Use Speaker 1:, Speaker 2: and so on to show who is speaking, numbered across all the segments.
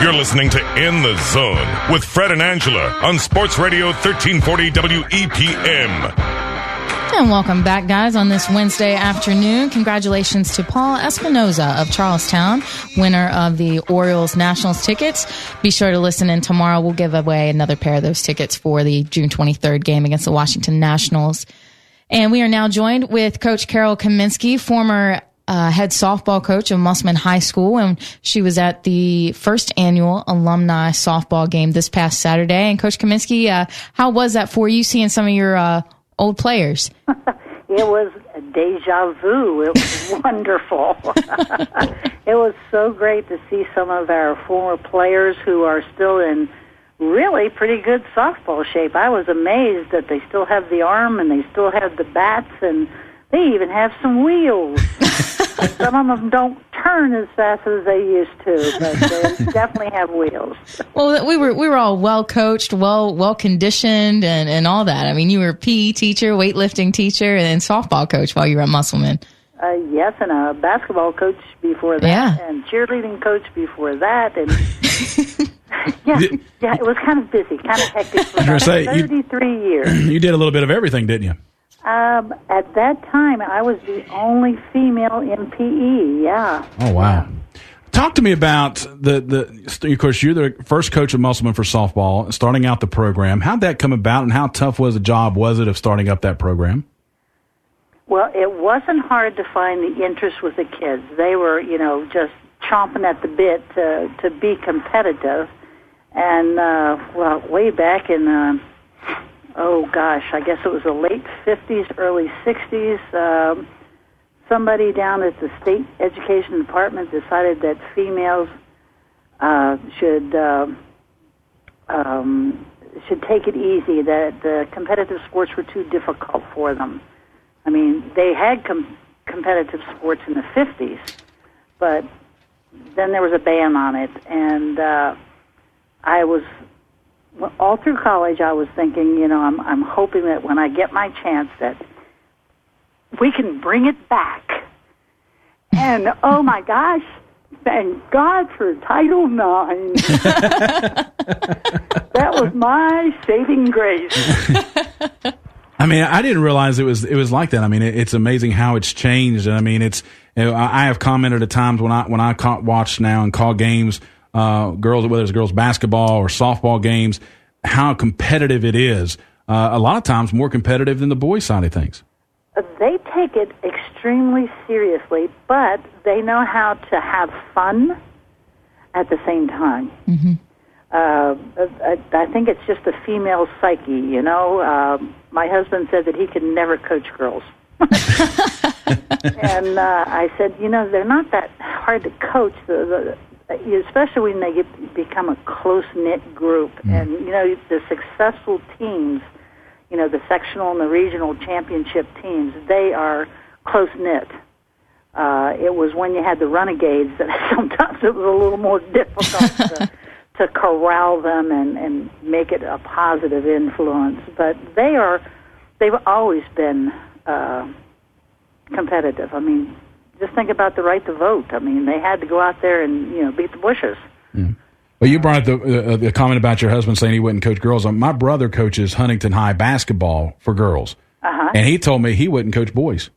Speaker 1: You're listening to In the Zone with Fred and Angela on Sports Radio 1340 WEPM.
Speaker 2: And welcome back, guys, on this Wednesday afternoon. Congratulations to Paul Espinoza of Charlestown, winner of the Orioles Nationals tickets. Be sure to listen in tomorrow. We'll give away another pair of those tickets for the June 23rd game against the Washington Nationals. And we are now joined with Coach Carol Kamensky, former head softball coach of Musselman High School, and she was at the first annual alumni softball game this past Saturday. And Coach Kamensky, how was that for you, seeing some of your old players?
Speaker 3: It was a deja vu. It was wonderful. It was so great to see some of our former players who are still in really pretty good softball shape. I was amazed that they still have the arm and they still have the bats, and they even have some wheels. Some of them don't turn as fast as they used to, but they definitely have wheels.
Speaker 2: Well, we were all well coached, well conditioned, and all that. I mean, you were a PE teacher, weightlifting teacher, and softball coach while you were at Musselman.
Speaker 3: Yes, and a basketball coach before that, and cheerleading coach before that, and yeah, it was kind of busy, kind of hectic for about 33 years.
Speaker 4: You did a little bit of everything, didn't you?
Speaker 3: At that time, I was the only female in PE, yeah.
Speaker 4: Oh, wow. Yeah. Talk to me about of course, you're the first coach of Musselman for softball, starting out the program. How'd that come about, and how tough was it of starting up that program?
Speaker 3: Well, it wasn't hard to find the interest with the kids. They were, just chomping at the bit to be competitive. And, way back in... I guess it was the late 50s, early 60s. Somebody down at the state education department decided that females should take it easy, that the competitive sports were too difficult for them. I mean, they had competitive sports in the 50s, but then there was a ban on it, and I was... all through college, I was thinking, I'm hoping that when I get my chance that we can bring it back. And, oh, my gosh, thank God for Title IX. That was my saving grace.
Speaker 4: I mean, I didn't realize it was like that. I mean, it's amazing how it's changed. And I mean, I have commented at times when I watch now and call games, girls, whether it's girls basketball or softball games, how competitive it is. A lot of times more competitive than the boys' side of things.
Speaker 3: They take it extremely seriously, but they know how to have fun at the same time. Mm-hmm. I think it's just a female psyche, My husband said that he could never coach girls. And I said, they're not that hard to coach, especially when they become a close-knit group. And, the successful teams, the sectional and the regional championship teams, they are close-knit. It was when you had the renegades that sometimes it was a little more difficult to corral them and make it a positive influence. But they've always been competitive. I mean, just think about the right to vote. I mean, they had to go out there and, beat the bushes.
Speaker 4: Yeah. Well, you brought up the comment about your husband saying he wouldn't coach girls. My brother coaches Huntington High basketball for girls, and he told me he wouldn't coach boys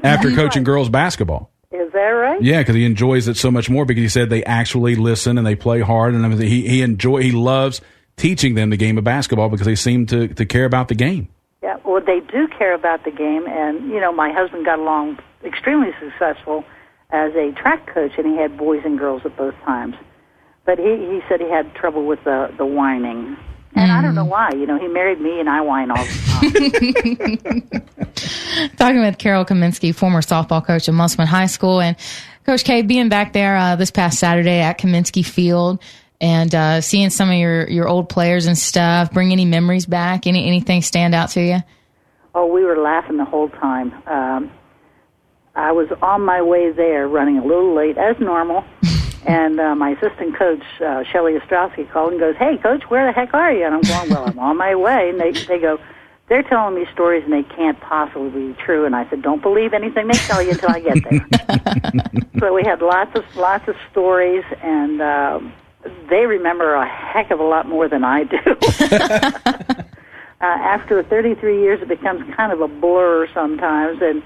Speaker 4: after coaching girls basketball.
Speaker 3: Is that right?
Speaker 4: Yeah, because he enjoys it so much more because he said they actually listen and they play hard, and he loves teaching them the game of basketball because they seem to care about the game.
Speaker 3: Yeah, well, they do care about the game, and, my husband got along extremely successful as a track coach, and he had boys and girls at both times. But he said he had trouble with the whining. And I don't know why. He married me, and I whine all the
Speaker 2: time. Talking with Carol Kamensky, former softball coach at Musselman High School. And Coach K, being back there this past Saturday at Kamensky Field and seeing some of your old players and stuff, bring any memories back? Anything stand out to you?
Speaker 3: Oh, we were laughing the whole time. I was on my way there, running a little late, as normal. And my assistant coach, Shelley Ostrowski, called and goes, "Hey, Coach, where the heck are you?" And I'm going, "Well, I'm on my way." And they go, "They're telling me stories and they can't possibly be true." And I said, "Don't believe anything they tell you until I get there." So we had lots of stories, and they remember a heck of a lot more than I do. After 33 years, it becomes kind of a blur sometimes, and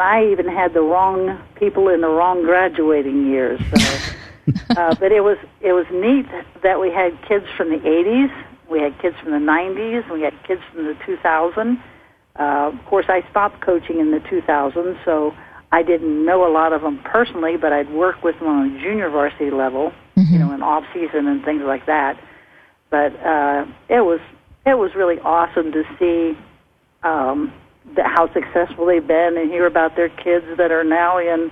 Speaker 3: I even had the wrong people in the wrong graduating years. So, but it was neat that we had kids from the 80s, we had kids from the 90s, we had kids from the 2000s. Of course, I stopped coaching in the 2000s, so I didn't know a lot of them personally, but I'd work with them on a junior varsity level, in off season and things like that. But it was really awesome to see how successful they've been and hear about their kids that are now in,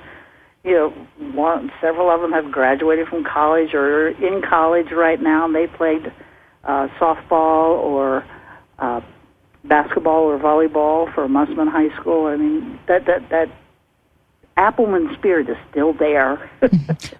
Speaker 3: several of them have graduated from college or are in college right now, and they played softball or basketball or volleyball for Musselman High School. I mean, that Appleman spirit is still there.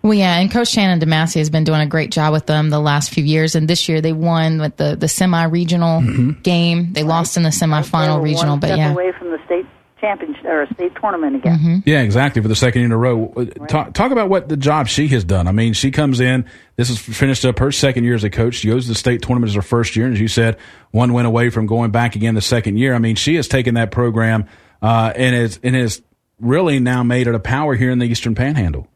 Speaker 2: Well, yeah, and Coach Shannon DeMassey has been doing a great job with them the last few years, and this year they won with the semi-regional game. They lost in the semifinal regional, but yeah.
Speaker 3: Away from the state championship or state tournament again.
Speaker 4: Yeah, exactly, for the second year in a row. Right. Talk about what the job she has done. I mean, she comes in, this has finished up her second year as a coach. She goes to the state tournament as her first year, and as you said, one win away from going back again the second year. I mean, she has taken that program and is really now made it a power here in the Eastern Panhandle.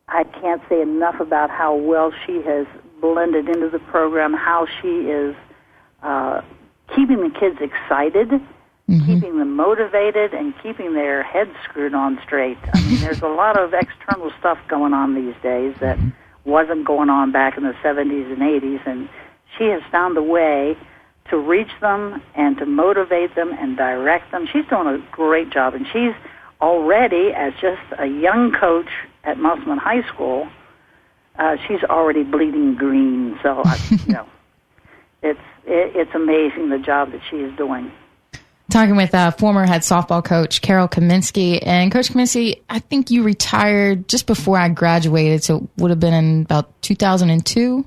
Speaker 3: I can't say enough about how well she has blended into the program, how she is keeping the kids excited, keeping them motivated, and keeping their heads screwed on straight. I mean, there's a lot of external stuff going on these days that wasn't going on back in the 70s and 80s, and she has found a way to reach them and to motivate them and direct them. She's doing a great job, and she's already, as just a young coach at Musselman High School, she's already bleeding green. So, it's amazing the job that she is doing.
Speaker 2: Talking with former head softball coach Carol Kamensky. And Coach Kamensky, I think you retired just before I graduated, so it would have been in about 2002?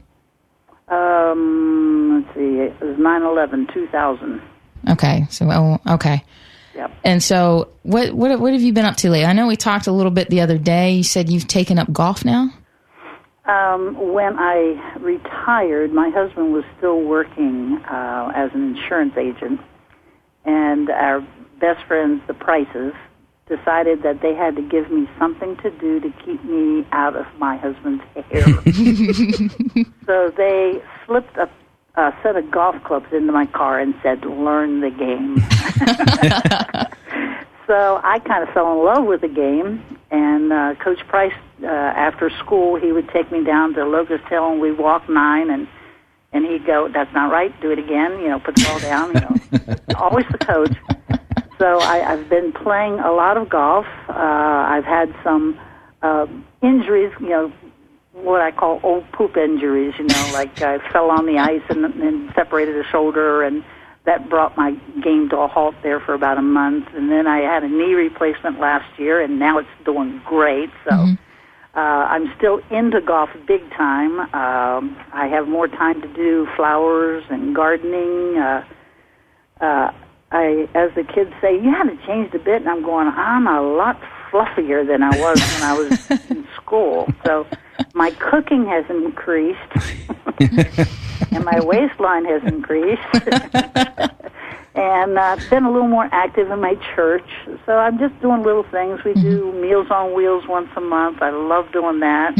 Speaker 3: Let's see, it was 9/11/2000.
Speaker 2: Okay, okay.
Speaker 3: Yep.
Speaker 2: And so what have you been up to lately? I know we talked a little bit the other day. You said you've taken up golf now?
Speaker 3: When I retired, my husband was still working as an insurance agent, and our best friends, the Prices, decided that they had to give me something to do to keep me out of my husband's hair. So they slipped a set of golf clubs into my car and said, "Learn the game." So I kind of fell in love with the game, and Coach Price, after school, he would take me down to Locust Hill, and we'd walk 9, and he'd go, "That's not right, do it again, put the ball down," always the coach. So I've been playing a lot of golf. I've had some injuries, what I call old poop injuries, like I fell on the ice and separated a shoulder, and that brought my game to a halt there for about a month. And then I had a knee replacement last year, and now it's doing great. So I'm still into golf big time. I have more time to do flowers and gardening. As the kids say, you haven't changed a bit, and I'm going, I'm a lot fluffier than I was when I was in school. So my cooking has increased, and my waistline has increased, and I've been a little more active in my church. So I'm just doing little things. We do Meals on Wheels once a month. I love doing that.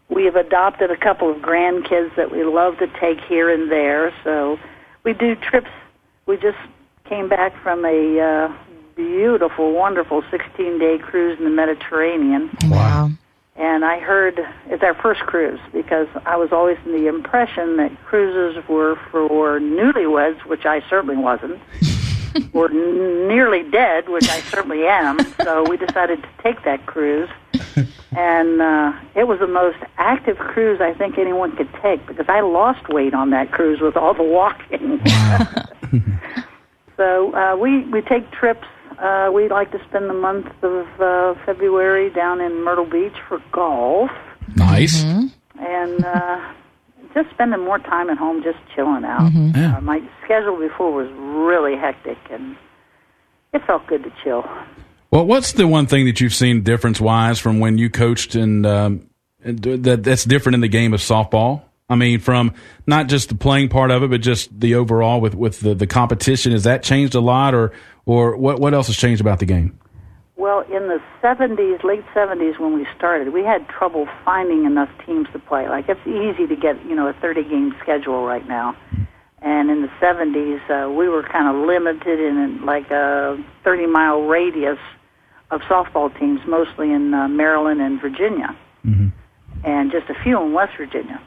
Speaker 3: We have adopted a couple of grandkids that we love to take here and there. So we do trips. We just came back from a beautiful, wonderful 16-day cruise in the Mediterranean.
Speaker 2: Wow.
Speaker 3: And I heard it's our first cruise, because I was always in the impression that cruises were for newlyweds, which I certainly wasn't, or nearly dead, which I certainly am. So we decided to take that cruise. And it was the most active cruise I think anyone could take, because I lost weight on that cruise with all the walking. So we take trips. We like to spend the month of February down in Myrtle Beach for golf.
Speaker 4: Nice.
Speaker 3: And just spending more time at home, just chilling out.
Speaker 4: Yeah.
Speaker 3: My schedule before was really hectic, and it felt good to chill.
Speaker 4: Well, what's the one thing that you've seen difference-wise from when you coached in that's different in the game of softball? I mean, from not just the playing part of it, but just the overall with the competition. Has that changed a lot, or what else has changed about the game?
Speaker 3: Well, in the 70s, late 70s, when we started, we had trouble finding enough teams to play. Like, it's easy to get, a 30-game schedule right now. And in the 70s, we were kind of limited in like a 30-mile radius of softball teams, mostly in Maryland and Virginia, and just a few in West Virginia.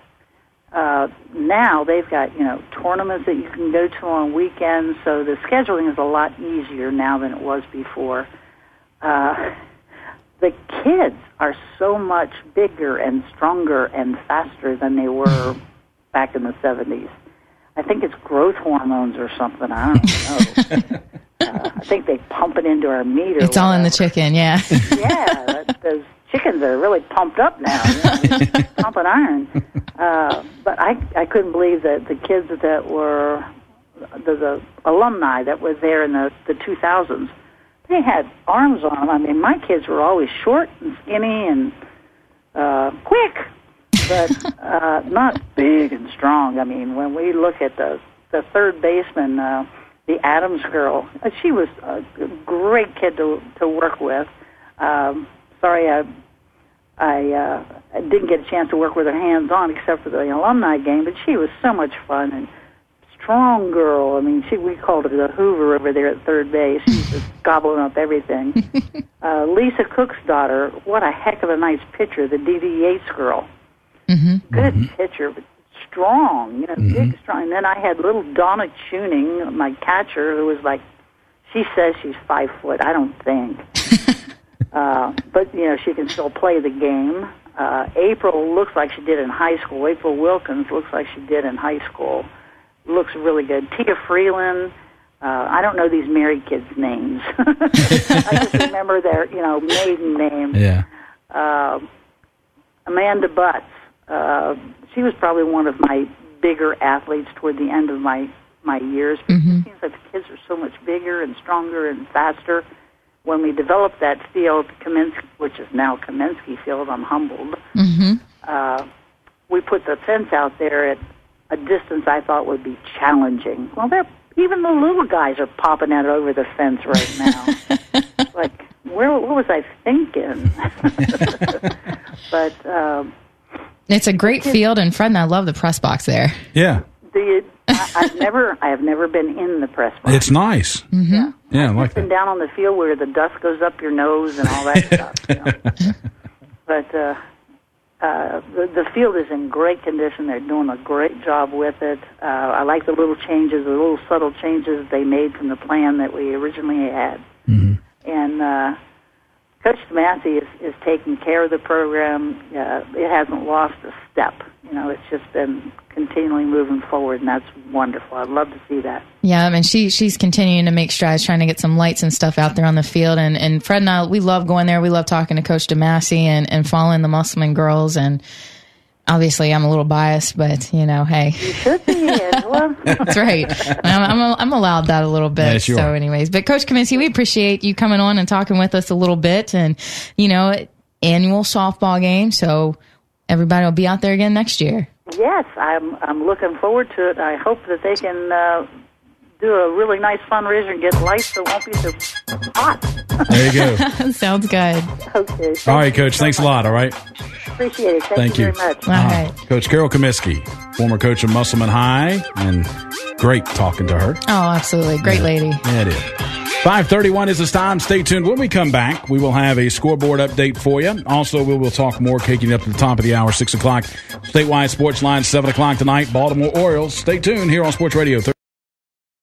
Speaker 3: Now they've got, tournaments that you can go to on weekends, so the scheduling is a lot easier now than it was before. The kids are so much bigger and stronger and faster than they were back in the 70s. I think it's growth hormones or something. I don't know. I think they pump it into our meat.
Speaker 2: It's all in the chicken, yeah.
Speaker 3: Yeah, those chickens are really pumped up now, pumping iron. But I couldn't believe that the kids that were the alumni that were there in the 2000s, they had arms on them. I mean, my kids were always short and skinny and quick, but not big and strong. I mean, when we look at the third baseman, the Adams girl, she was a great kid to work with. Sorry, I didn't get a chance to work with her hands-on except for the alumni game, but she was so much fun and strong girl. I mean, we called her the Hoover over there at third base. She was just gobbling up everything. Lisa Cook's daughter, what a heck of a nice pitcher, the D.D. Yates girl. Good pitcher, but strong, big, strong. And then I had little Donna Tuning, my catcher, who was like, she says she's 5 foot. I don't think. But, she can still play the game. April looks like she did in high school. April Wilkins looks like she did in high school. Looks really good. Tia Freeland, I don't know these married kids' names. I just remember their, maiden name.
Speaker 4: Yeah.
Speaker 3: Amanda Butts. She was probably one of my bigger athletes toward the end of my years. It seems like the kids are so much bigger and stronger and faster. When we developed that field, which is now Kamensky Field, I'm humbled, we put the fence out there at a distance I thought would be challenging. Well, even the little guys are popping out over the fence right now. Like, what was I thinking? But
Speaker 2: it's a great field, and Fred and I love the press box there.
Speaker 4: Yeah.
Speaker 3: I have never been in the press box.
Speaker 4: It's nice.
Speaker 3: Yeah,
Speaker 4: I like
Speaker 3: I've been down on the field where the dust goes up your nose and all that stuff. But the field is in great condition. They're doing a great job with it. I like the little changes, the little subtle changes they made from the plan that we originally had. And Coach Massey is taking care of the program. It hasn't lost a step. It's just been continually moving forward, and that's wonderful. I'd love to see that.
Speaker 2: Yeah, I mean, she's continuing to make strides, trying to get some lights and stuff out there on the field. And Fred and I, we love going there. We love talking to Coach DeMassey and following the Musselman girls. And obviously, I'm a little biased, but, hey.
Speaker 3: You should be, Angela.
Speaker 2: That's right. I'm allowed that a little bit.
Speaker 4: Yes, you
Speaker 2: so
Speaker 4: are.
Speaker 2: anyways, but Coach Kamensky, we appreciate you coming on and talking with us a little bit. And, annual softball game, so everybody will be out there again next year.
Speaker 3: Yes, I'm looking forward to it. I hope that they can do a really nice fundraiser and get lights so it won't be so hot.
Speaker 4: There you go.
Speaker 2: Sounds good.
Speaker 3: Okay.
Speaker 4: All right, Coach. Thanks a lot. All right.
Speaker 3: Appreciate it. Thank you very much.
Speaker 2: All right.
Speaker 4: Coach Carol Kamensky, former coach of Musselman High, and great talking to her.
Speaker 2: Oh, absolutely. Great lady.
Speaker 4: Yeah, it is. 5:31 is this time. Stay tuned. When we come back, we will have a scoreboard update for you. Also, we will talk more, kicking up to the top of the hour, 6 o'clock. Statewide Sports Line, 7 o'clock tonight. Baltimore Orioles. Stay tuned here on Sports Radio.